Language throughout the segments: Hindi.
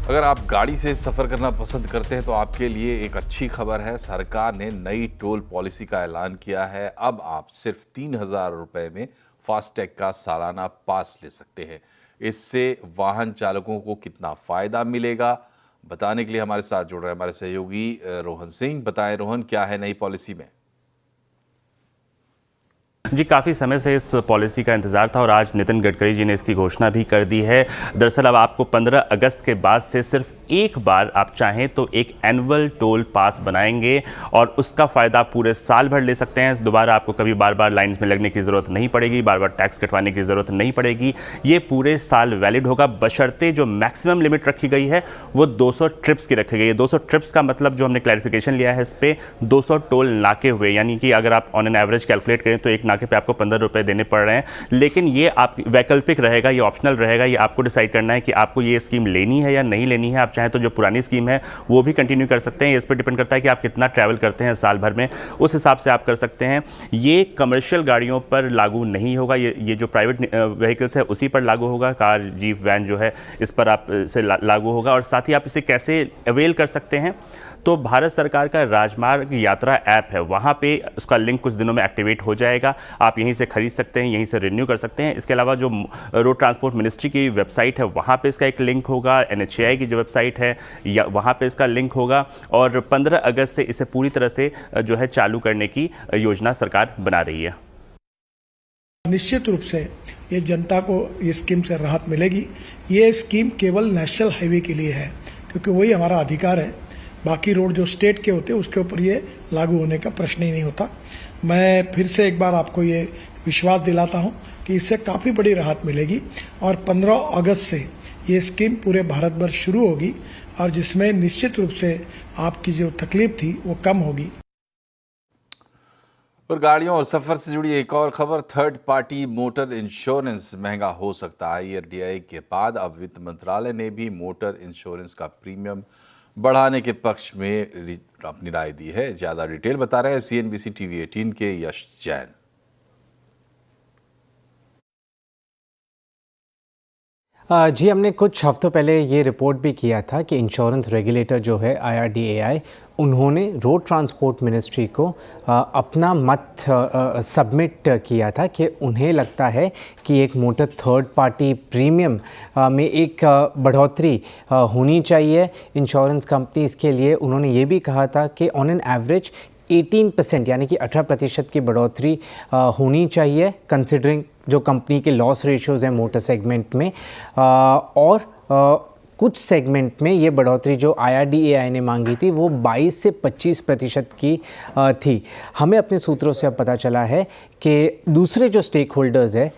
अगर आप गाड़ी से सफर करना पसंद करते हैं तो आपके लिए एक अच्छी खबर है। सरकार ने नई टोल पॉलिसी का ऐलान किया है। अब आप सिर्फ 3,000 रुपए में फास्टैग का सालाना पास ले सकते हैं। इससे वाहन चालकों को कितना फायदा मिलेगा, बताने के लिए हमारे साथ जुड़ रहे हैं हमारे सहयोगी रोहन सिंह। बताएं रोहन, क्या है नई पॉलिसी में? जी, काफ़ी समय से इस पॉलिसी का इंतजार था और आज नितिन गडकरी जी ने इसकी घोषणा भी कर दी है। दरअसल अब आपको 15 अगस्त के बाद से सिर्फ एक बार आप चाहें तो एक एनुअल टोल पास बनाएंगे और उसका फ़ायदा पूरे साल भर ले सकते हैं। दोबारा आपको कभी बार बार लाइन में लगने की ज़रूरत नहीं पड़ेगी, बार बार टैक्स कटवाने की ज़रूरत नहीं पड़ेगी। ये पूरे साल वैलिड होगा, बशर्ते जो मैक्सिमम लिमिट रखी गई है वो 200 ट्रिप्स की रखी गई है। 200 ट्रिप्स का मतलब जो हमने क्लैरिफिकेशन लिया है इस पर 200 टोल नाके हुए, यानी कि अगर आप ऑन एन एवरेज कैलकुलेट करें तो एक नाके पे आपको 15 रुपए देने पड़ रहे हैं। लेकिन ये आप वैकल्पिक रहेगा, ये ऑप्शनल रहेगा, ये आपको डिसाइड करना है कि आपको ये स्कीम लेनी है या नहीं लेनी है। आप चाहें तो जो पुरानी स्कीम है वो भी कंटिन्यू कर सकते हैं। इस पर डिपेंड करता है कि आप कितना ट्रैवल करते हैं साल भर में, उस हिसाब से आप कर सकते हैं। ये कमर्शियल गाड़ियों पर लागू नहीं होगा, ये जो प्राइवेट व्हीकल्स है उसी पर लागू होगा। कार, जीप, वैन जो है इस पर आप से लागू होगा। और साथ ही आप इसे कैसे अवेल कर सकते हैं, तो भारत सरकार का राजमार्ग यात्रा ऐप है, वहाँ पे उसका लिंक कुछ दिनों में एक्टिवेट हो जाएगा। आप यहीं से खरीद सकते हैं, यहीं से रिन्यू कर सकते हैं। इसके अलावा जो रोड ट्रांसपोर्ट मिनिस्ट्री की वेबसाइट है वहाँ पे इसका एक लिंक होगा। NHAI की जो वेबसाइट है या वहाँ पे इसका लिंक होगा। और 15 अगस्त से इसे पूरी तरह से जो है चालू करने की योजना सरकार बना रही है। निश्चित रूप से ये जनता को इस स्कीम से राहत मिलेगी। ये स्कीम केवल नेशनल हाईवे के लिए है, क्योंकि वही हमारा अधिकार है। बाकी रोड जो स्टेट के होते हैं उसके ऊपर ये लागू होने का प्रश्न ही नहीं होता। मैं फिर से एक बार आपको ये विश्वास दिलाता हूँ कि इससे काफ़ी बड़ी राहत मिलेगी और 15 अगस्त से ये स्कीम पूरे भारत भर शुरू होगी और जिसमें निश्चित रूप से आपकी जो तकलीफ थी वो कम होगी। और गाड़ियों और सफर से जुड़ी एक और खबर, थर्ड पार्टी मोटर इंश्योरेंस महंगा हो सकता है। ERDI के बाद अब वित्त मंत्रालय ने भी मोटर इंश्योरेंस का प्रीमियम बढ़ाने के पक्ष में अपनी राय दी है। ज्यादा डिटेल बता रहे हैं CNBC TV 18 के यश जैन। जी, हमने कुछ हफ्तों पहले ये रिपोर्ट भी किया था कि इंश्योरेंस रेगुलेटर जो है IRDAI, उन्होंने रोड ट्रांसपोर्ट मिनिस्ट्री को अपना मत सबमिट किया था कि उन्हें लगता है कि एक मोटर थर्ड पार्टी प्रीमियम में एक बढ़ोतरी होनी चाहिए इंश्योरेंस कंपनीज़ के लिए। उन्होंने ये भी कहा था कि ऑन एन एवरेज 18% यानी कि 18% की बढ़ोतरी होनी चाहिए, कंसिडरिंग जो कंपनी के लॉस रेशियोज़ हैं मोटर सेगमेंट में। और कुछ सेगमेंट में ये बढ़ोतरी जो IRDAI ने मांगी थी वो 22 से 25% की थी। हमें अपने सूत्रों से अब पता चला है कि दूसरे जो स्टेक होल्डर्स है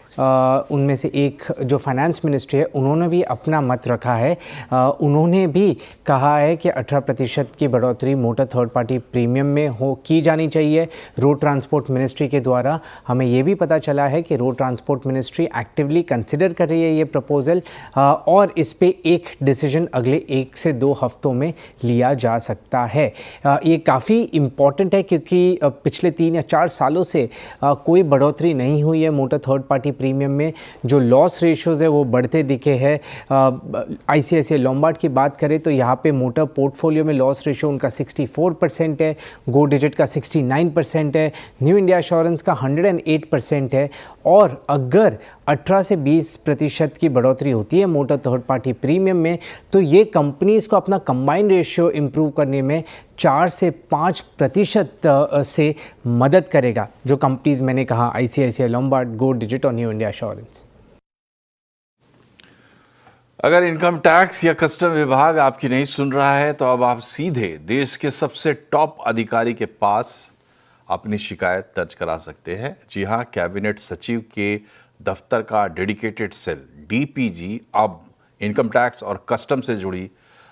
उनमें से एक जो फाइनेंस मिनिस्ट्री है, उन्होंने भी अपना मत रखा है। उन्होंने भी कहा है कि 18% की बढ़ोतरी मोटर थर्ड पार्टी प्रीमियम में की जानी चाहिए रोड ट्रांसपोर्ट मिनिस्ट्री के द्वारा। हमें ये भी पता चला है कि road transport ministry actively consider कर रही है ये प्रपोज़ल और इस पे एक डिसीजन अगले 1 से 2 हफ्तों में लिया जा सकता है। ये काफ़ी इम्पॉर्टेंट है क्योंकि पिछले 3 या 4 सालों से कोई बढ़ोतरी नहीं हुई है मोटर थर्ड पार्टी प्रीमियम में। जो लॉस रेशियोज़ है वो बढ़ते दिखे हैं। ICICI लोम्बार्ड की बात करें तो यहाँ पे मोटर पोर्टफोलियो में लॉस रेशियो उनका 64% है, गो डिजिट का 69% है, न्यू इंडिया एश्योरेंस का 108% है। और अगर 18 से 20% की बढ़ोतरी होती है मोटर थर्ड पार्टी प्रीमियम में तो ये कंपनीज़ को अपना कंबाइंड रेशियो इम्प्रूव करने में 4 से 5% से मदद करेगा। जो कंपनीज़ मैंने कहा ICICI लोम्बार्ड, गो डिजिट और न्यू इंडिया एश्योरेंस। अगर इनकम टैक्स या कस्टम विभाग आपकी नहीं सुन रहा है तो अब आप सीधे देश के सबसे टॉप अधिकारी के पास अपनी शिकायत दर्ज करा सकते हैं। जी हां, कैबिनेट सचिव के दफ्तर का डेडिकेटेड सेल DPG अब इनकम टैक्स और कस्टम से जुड़ी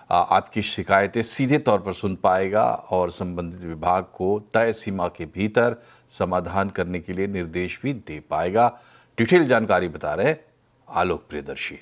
आपकी शिकायतें सीधे तौर पर सुन पाएगा और संबंधित विभाग को तय सीमा के भीतर समाधान करने के लिए निर्देश भी दे पाएगा। डिटेल जानकारी बता रहे हैं आलोक प्रियदर्शी।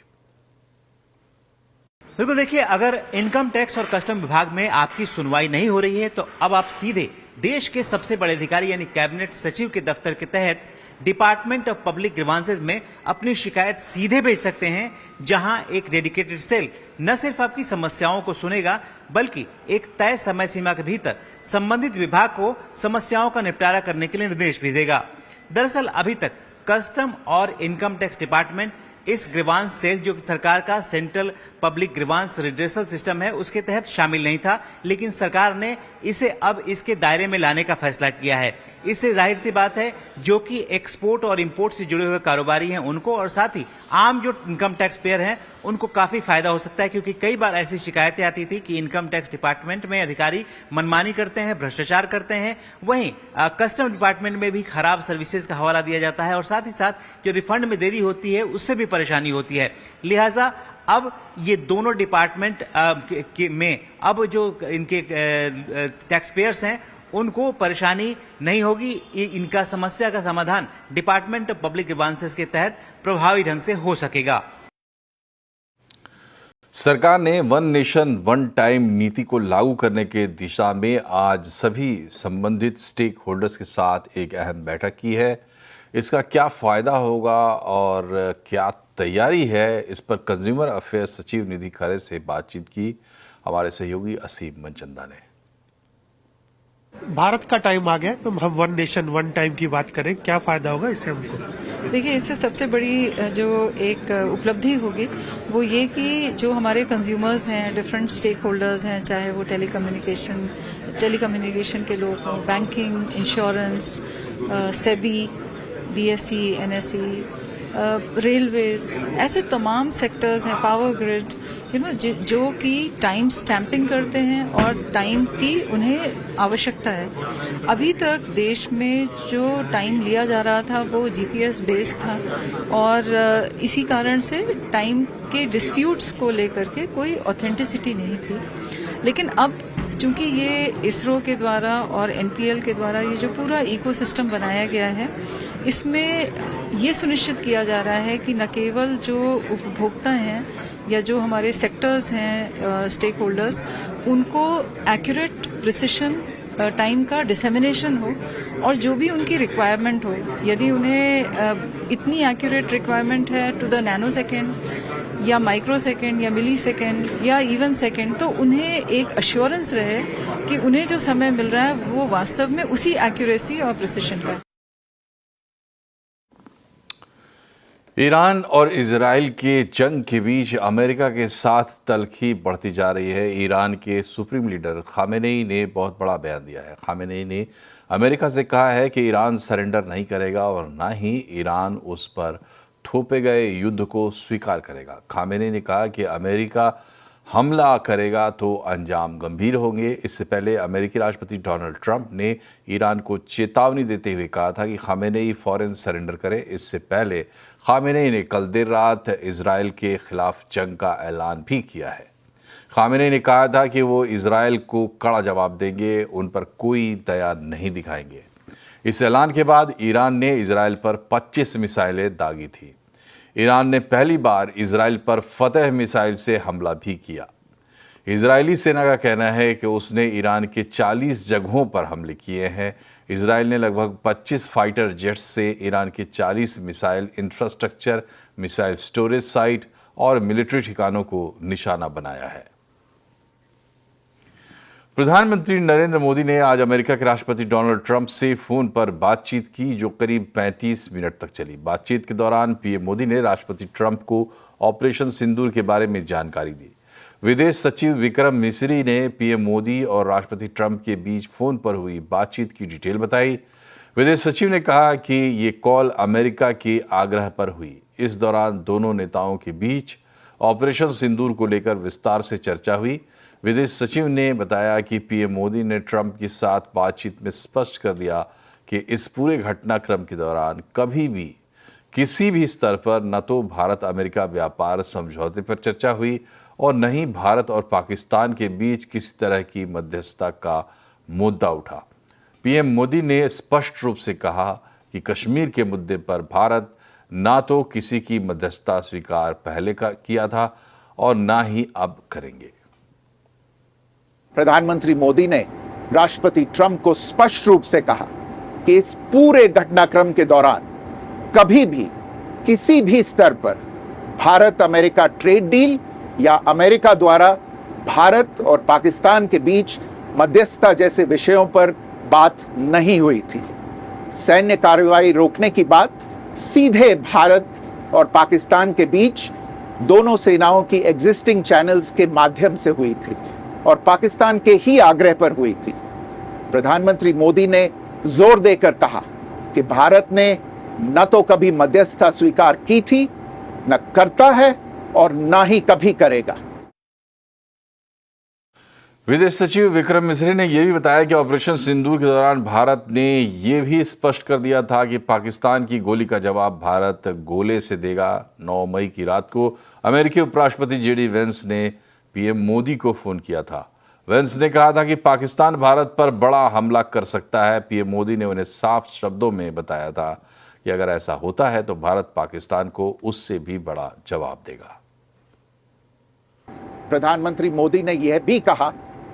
बिल्कुल, देखिए, अगर इनकम टैक्स और कस्टम विभाग में आपकी सुनवाई नहीं हो रही है तो अब आप सीधे देश के सबसे बड़े अधिकारी यानी कैबिनेट सचिव के दफ्तर के तहत डिपार्टमेंट ऑफ पब्लिक ग्रीवांसेस में अपनी शिकायत सीधे भेज सकते हैं, जहां एक डेडिकेटेड सेल न सिर्फ आपकी समस्याओं को सुनेगा, बल्कि एक तय समय सीमा के भीतर संबंधित विभाग को समस्याओं का निपटारा करने के लिए निर्देश भी देगा। दरअसल अभी तक कस्टम और इनकम टैक्स डिपार्टमेंट इस ग्रीवांस सेल, जो सरकार का central public grievance redressal system है, उसके तहत शामिल नहीं था, लेकिन सरकार ने इसे अब इसके दायरे में लाने का फैसला किया है। इससे जाहिर सी बात है, जो कि एक्सपोर्ट और इंपोर्ट से जुड़े हुए कारोबारी हैं उनको, और साथ ही आम जो इनकम टैक्स पेयर हैं उनको काफी फायदा हो सकता है, क्योंकि कई बार ऐसी शिकायतें आती थी कि इनकम टैक्स डिपार्टमेंट में अधिकारी मनमानी करते हैं, भ्रष्टाचार करते हैं, वहीं कस्टम डिपार्टमेंट में भी खराब सर्विसेज का हवाला दिया जाता है, और साथ ही साथ जो रिफंड में देरी होती है उससे भी परेशानी होती है। लिहाजा अब ये दोनों डिपार्टमेंट में अब जो इनके टैक्स पेयर्स हैं उनको परेशानी नहीं होगी। इनका समस्या का समाधान डिपार्टमेंट ऑफ पब्लिक ग्रीवांसेस के तहत प्रभावी ढंग से हो सकेगा। सरकार ने वन नेशन वन टाइम नीति को लागू करने के दिशा में आज सभी संबंधित स्टेक होल्डर्स के साथ एक अहम बैठक की है। इसका क्या फायदा होगा और क्या तैयारी है, इस पर कंज्यूमर अफेयर्स सचिव निधि खरे से बातचीत की हमारे सहयोगी असीम मनचंदा ने। भारत का टाइम आ गया तो हम वन नेशन वन टाइम की बात करें, क्या फायदा होगा इससे हमको? देखिए, इससे सबसे बड़ी जो एक उपलब्धि होगी वो ये कि जो हमारे कंज्यूमर्स हैं, डिफरेंट स्टेक होल्डर्स हैं, चाहे वो टेलीकम्युनिकेशन के लोग हों, banking, insurance, SEBI, BSE, NSE, railways, ऐसे तमाम सेक्टर्स हैं, पावर ग्रिड, जो कि टाइम स्टैंपिंग करते हैं और टाइम की उन्हें आवश्यकता है। अभी तक देश में जो टाइम लिया जा रहा था वो जीपीएस बेस्ड था, और इसी कारण से टाइम के डिस्प्यूट्स को लेकर के कोई ऑथेंटिसिटी नहीं थी। लेकिन अब चूंकि ये इसरो के द्वारा और एनपीएल के द्वारा ये जो पूरा इकोसिस्टम बनाया गया है, इसमें ये सुनिश्चित किया जा रहा है कि न केवल जो उपभोक्ता हैं या जो हमारे सेक्टर्स हैं, स्टेक होल्डर्स, उनको एक्यूरेट प्रिसिशन टाइम का डिसेमिनेशन हो, और जो भी उनकी रिक्वायरमेंट हो, यदि उन्हें इतनी एक्यूरेट रिक्वायरमेंट है टू द नैनो सेकेंड या माइक्रो सेकेंड या मिली सेकेंड या इवन सेकेंड, तो उन्हें एक अश्योरेंस रहे कि उन्हें जो समय मिल रहा है वो वास्तव में उसी एक्यूरेसी और प्रिसिशन का। ईरान और इजराइल के जंग के बीच अमेरिका के साथ तल्खी बढ़ती जा रही है। ईरान के सुप्रीम लीडर खामेनेई ने बहुत बड़ा बयान दिया है। खामेनेई ने अमेरिका से कहा है कि ईरान सरेंडर नहीं करेगा और ना ही ईरान उस पर थोपे गए युद्ध को स्वीकार करेगा। खामेनेई ने कहा कि अमेरिका हमला करेगा तो अंजाम गंभीर होंगे। इससे पहले अमेरिकी राष्ट्रपति डोनाल्ड ट्रंप ने ईरान को चेतावनी देते हुए कहा था कि खामेनेई फौरन सरेंडर करे। इससे पहले खामेनेई ने कल देर रात इजराइल के खिलाफ जंग का ऐलान भी किया है। खामेनेई ने कहा था कि वो इजराइल को कड़ा जवाब देंगे, उन पर कोई दया नहीं दिखाएंगे। इस ऐलान के बाद ईरान ने इजराइल पर 25 मिसाइलें दागी थी। ईरान ने पहली बार इजराइल पर फतह मिसाइल से हमला भी किया। इजरायली सेना का कहना है कि उसने ईरान के 40 जगहों पर हमले किए हैं। इजराइल ने लगभग 25 फाइटर जेट्स से ईरान के 40 missile infrastructure, missile storage site और मिलिट्री ठिकानों को निशाना बनाया है। प्रधानमंत्री नरेंद्र मोदी ने आज अमेरिका के राष्ट्रपति डोनाल्ड ट्रंप से फोन पर बातचीत की, जो करीब 35 मिनट तक चली। बातचीत के दौरान पीएम मोदी ने राष्ट्रपति ट्रंप को ऑपरेशन सिंदूर के बारे में जानकारी दी। विदेश सचिव विक्रम मिस्री ने पीएम मोदी और राष्ट्रपति ट्रंप के बीच फोन पर हुई बातचीत की डिटेल बताई। विदेश सचिव ने कहा कि ये कॉल अमेरिका के आग्रह पर हुई। इस दौरान दोनों नेताओं के बीच ऑपरेशन सिंदूर को लेकर विस्तार से चर्चा हुई। विदेश सचिव ने बताया कि पीएम मोदी ने ट्रंप के साथ बातचीत में स्पष्ट कर दिया कि इस पूरे घटनाक्रम के दौरान कभी भी किसी भी स्तर पर न तो भारत अमेरिका व्यापार समझौते पर चर्चा हुई और न ही भारत और पाकिस्तान के बीच किसी तरह की मध्यस्थता का मुद्दा उठा। पीएम मोदी ने स्पष्ट रूप से कहा कि कश्मीर के मुद्दे पर भारत ना तो किसी की मध्यस्थता स्वीकार पहले किया था और ना ही अब करेंगे। प्रधानमंत्री मोदी ने राष्ट्रपति ट्रंप को स्पष्ट रूप से कहा कि इस पूरे घटनाक्रम के दौरान कभी भी किसी भी स्तर पर भारत अमेरिका ट्रेड डील या अमेरिका द्वारा भारत और पाकिस्तान के बीच मध्यस्थता जैसे विषयों पर बात नहीं हुई थी। सैन्य कार्रवाई रोकने की बात सीधे भारत और पाकिस्तान के बीच दोनों सेनाओं की एग्जिस्टिंग चैनल्स के माध्यम से हुई थी और पाकिस्तान के ही आग्रह पर हुई थी। प्रधानमंत्री मोदी ने जोर देकर कहा कि भारत ने न तो कभी मध्यस्थता स्वीकार की थी, न करता है और न ही कभी करेगा। विदेश सचिव विक्रम मिस्री ने यह भी बताया कि ऑपरेशन सिंदूर के दौरान भारत ने यह भी स्पष्ट कर दिया था कि पाकिस्तान की गोली का जवाब भारत गोले से देगा। 9 मई की रात को अमेरिकी उपराष्ट्रपति जेडी वेंस ने पीएम मोदी को फोन किया था। वेंस ने कहा था कि पाकिस्तान भारत पर बड़ा हमला कर सकता है। पीएम मोदी ने उन्हें साफ शब्दों में बताया था कि अगर ऐसा होता है तो भारत पाकिस्तान को उससे भी बड़ा जवाब देगा। प्रधानमंत्री मोदी ने यह भी कहा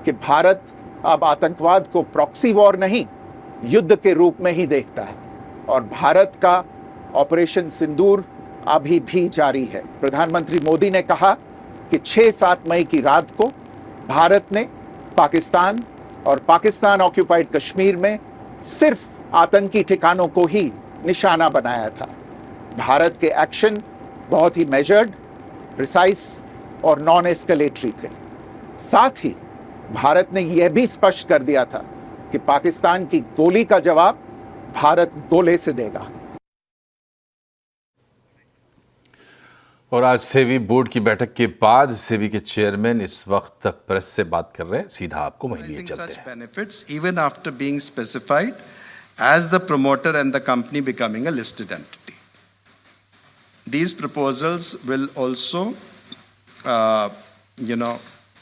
कि भारत अब आतंकवाद को प्रॉक्सी वॉर नहीं, युद्ध के रूप में ही देखता है और भारत का ऑपरेशन सिंदूर अभी भी जारी है। प्रधानमंत्री मोदी ने कहा कि 6-7 मई की रात को भारत ने पाकिस्तान और पाकिस्तान ऑक्यूपाइड कश्मीर में सिर्फ आतंकी ठिकानों को ही निशाना बनाया था। भारत के एक्शन बहुत ही मेजर्ड, प्रिसाइस और नॉन एस्केलेटरी थे। साथ ही भारत ने यह भी स्पष्ट कर दिया था कि पाकिस्तान की गोली का जवाब भारत गोले से देगा। और आज सेबी बोर्ड की बैठक के बाद सेबी के चेयरमैन इस वक्त प्रेस से बात कर रहे हैं। सीधा आपको वहीं लिए चलते हैं। Benefits even after being specified as the promoter and the company becoming a listed entity. These proposals will also,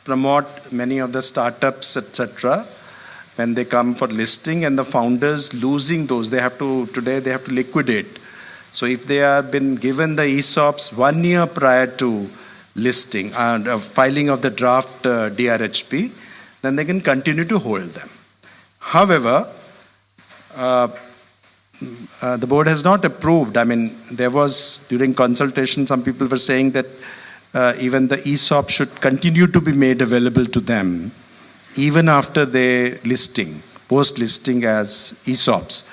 promote many of the startups, etc. when they come for listing, and the founders losing those, they have to liquidate. So if they have been given the ESOPs 1 year prior to listing and filing of the draft DRHP, then they can continue to hold them. However, the board has not approved. I mean, there was, during consultation, some people were saying that even the ESOP should continue to be made available to them even after their listing, post-listing as ESOPs.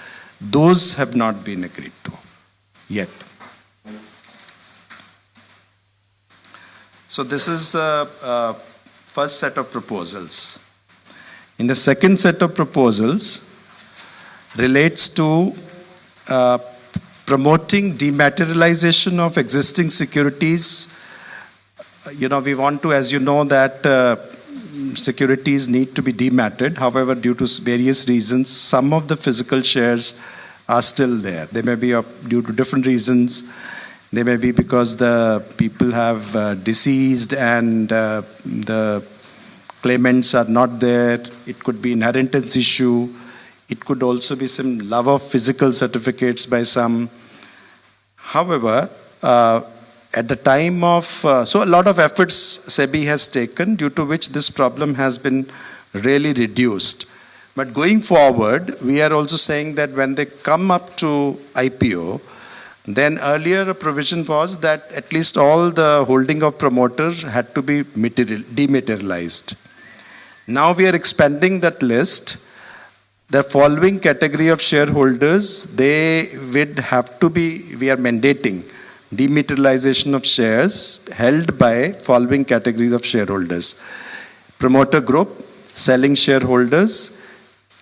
Those have not been agreed to yet. So this is the first set of proposals. In the second set of proposals relates to promoting dematerialization of existing securities. We want to, as you know, that securities need to be dematted. However, due to various reasons, some of the physical shares are still there. They may be due to different reasons. They may be because the people have deceased and the claimants are not there. It could be inheritance issue. It could also be some love of physical certificates by some. However, at the time of, so a lot of efforts SEBI has taken, due to which this problem has been really reduced. But going forward, we are also saying that when they come up to IPO, then earlier a provision was that at least all the holding of promoters had to be dematerialized. Now we are expanding that list. The following category of shareholders, they would have to be, we are mandating dematerialization of shares held by following categories of shareholders: promoter group, selling shareholders,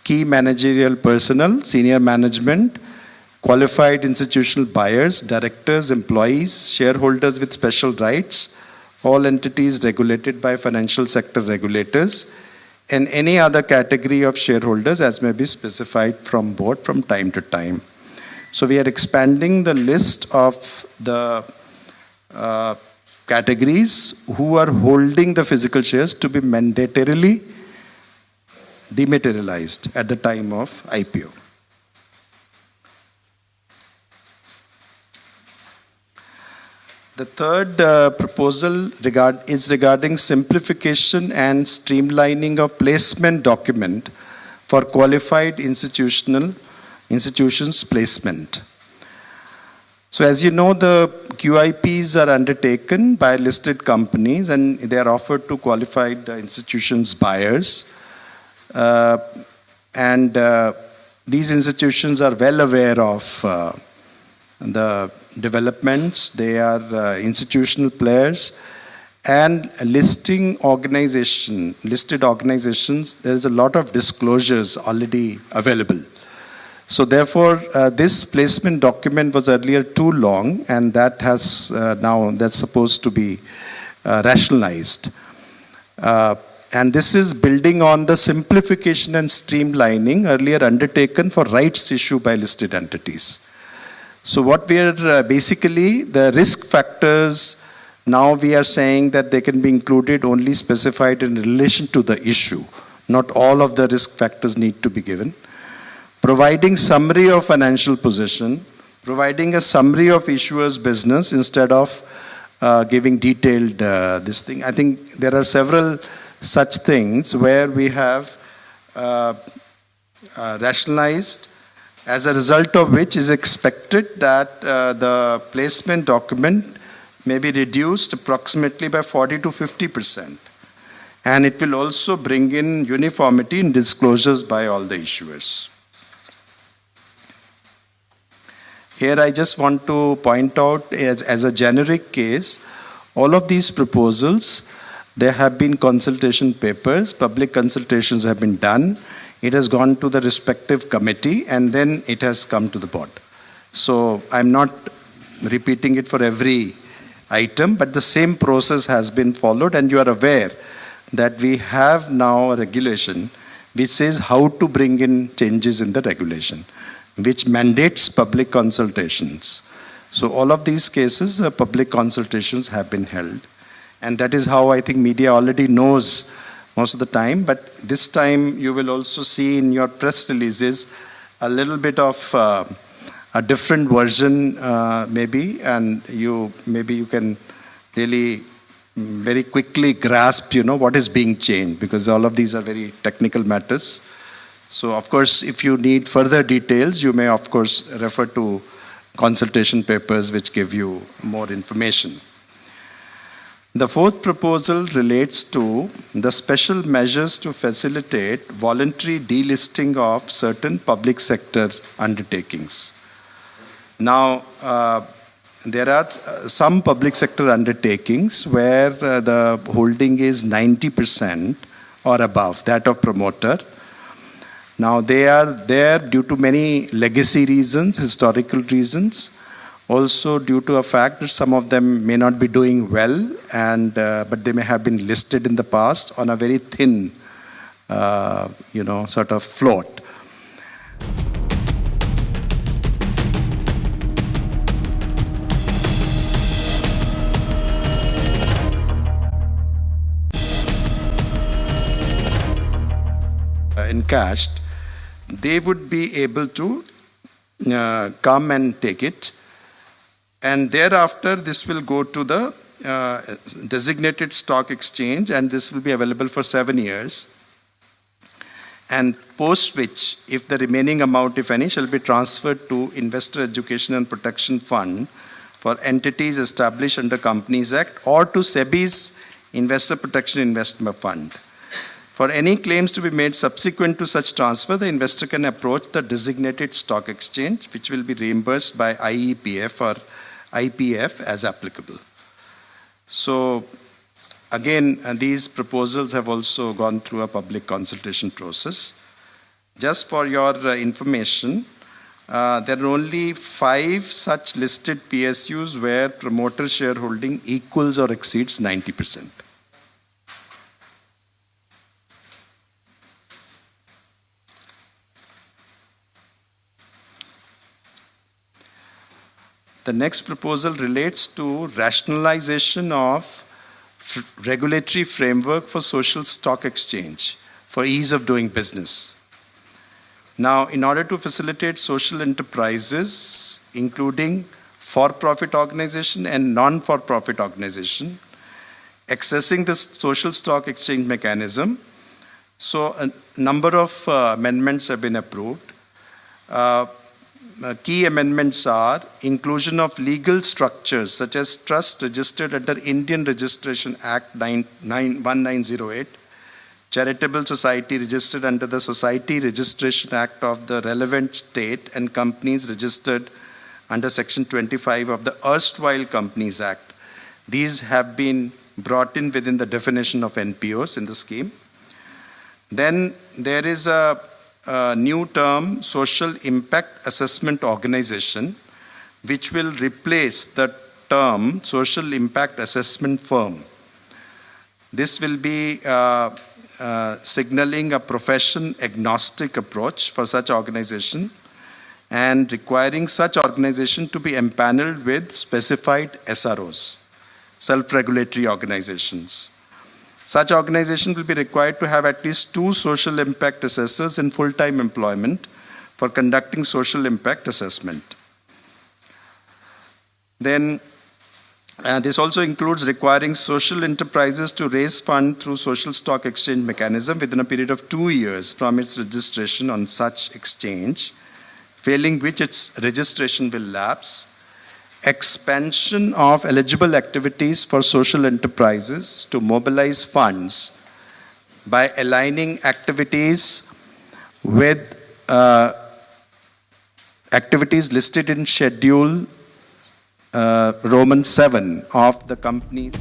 key managerial personnel, senior management, qualified institutional buyers, directors, employees, shareholders with special rights, all entities regulated by financial sector regulators, and any other category of shareholders as may be specified from board from time to time. So we are expanding the list of the categories who are holding the physical shares to be mandatorily dematerialized at the time of IPO. The third proposal is regarding simplification and streamlining of placement document for qualified institutions placement. So as you know, the QIPs are undertaken by listed companies and they are offered to qualified institutions buyers. And these institutions are well aware of the developments. They are institutional players. And listed organizations, there is a lot of disclosures already available. So therefore, this placement document was earlier too long, and that has that's supposed to be rationalized. And this is building on the simplification and streamlining earlier undertaken for rights issue by listed entities. So what we are basically, the risk factors, now we are saying that they can be included only specified in relation to the issue. Not all of the risk factors need to be given. Providing summary of financial position, providing a summary of issuer's business instead of giving detailed this thing. I think there are several such things where we have rationalized, as a result of which is expected that the placement document may be reduced approximately by 40 to 50%. And it will also bring in uniformity in disclosures by all the issuers. Here I just want to point out as a generic case, all of these proposals, there have been consultation papers, public consultations have been done, it has gone to the respective committee and then it has come to the board. So I'm not repeating it for every item, but the same process has been followed, and you are aware that we have now a regulation which says how to bring in changes in the regulation, which mandates public consultations. So all of these cases, public consultations have been held. And that is how I think media already knows most of the time. But this time you will also see in your press releases a little bit of a different version maybe. And maybe you can really very quickly grasp, what is being changed, because all of these are very technical matters. So, of course, if you need further details, you may, of course, refer to consultation papers which give you more information. The fourth proposal relates to the special measures to facilitate voluntary delisting of certain public sector undertakings. Now, there are some public sector undertakings where the holding is 90% or above, that of promoter. Now, they are there due to many legacy reasons, historical reasons, also due to a fact that some of them may not be doing well, but they may have been listed in the past on a very thin, sort of float. Encashed, they would be able to come and take it, and thereafter this will go to the designated stock exchange, and this will be available for 7 years, and post which, if the remaining amount, if any, shall be transferred to Investor Education and Protection Fund for entities established under Companies Act, or to SEBI's Investor Protection Investment Fund. For any claims to be made subsequent to such transfer, the investor can approach the designated stock exchange, which will be reimbursed by IEPF or IPF as applicable. So, again, these proposals have also gone through a public consultation process. Just for your information, there are only 5 such listed PSUs where promoter shareholding equals or exceeds 90%. The next proposal relates to rationalization of regulatory framework for social stock exchange for ease of doing business. Now, in order to facilitate social enterprises, including for-profit organization and non-for-profit organization, accessing the social stock exchange mechanism, so a number of amendments have been approved. key amendments are inclusion of legal structures such as trust registered under Indian Registration Act 1908, charitable society registered under the Society Registration Act of the relevant state, and companies registered under Section 25 of the erstwhile Companies Act. These have been brought in within the definition of NPOs in the scheme. Then there is a new term, Social Impact Assessment Organization, which will replace the term Social Impact Assessment Firm. This will be signaling a profession-agnostic approach for such organization and requiring such organization to be empaneled with specified SROs, self-regulatory organizations. Such organization will be required to have at least 2 social impact assessors in full-time employment for conducting social impact assessment. Then this also includes requiring social enterprises to raise funds through social stock exchange mechanism within a period of 2 years from its registration on such exchange, failing which its registration will lapse. Expansion of eligible activities for social enterprises to mobilize funds by aligning activities with activities listed in Schedule Roman 7 of the Companies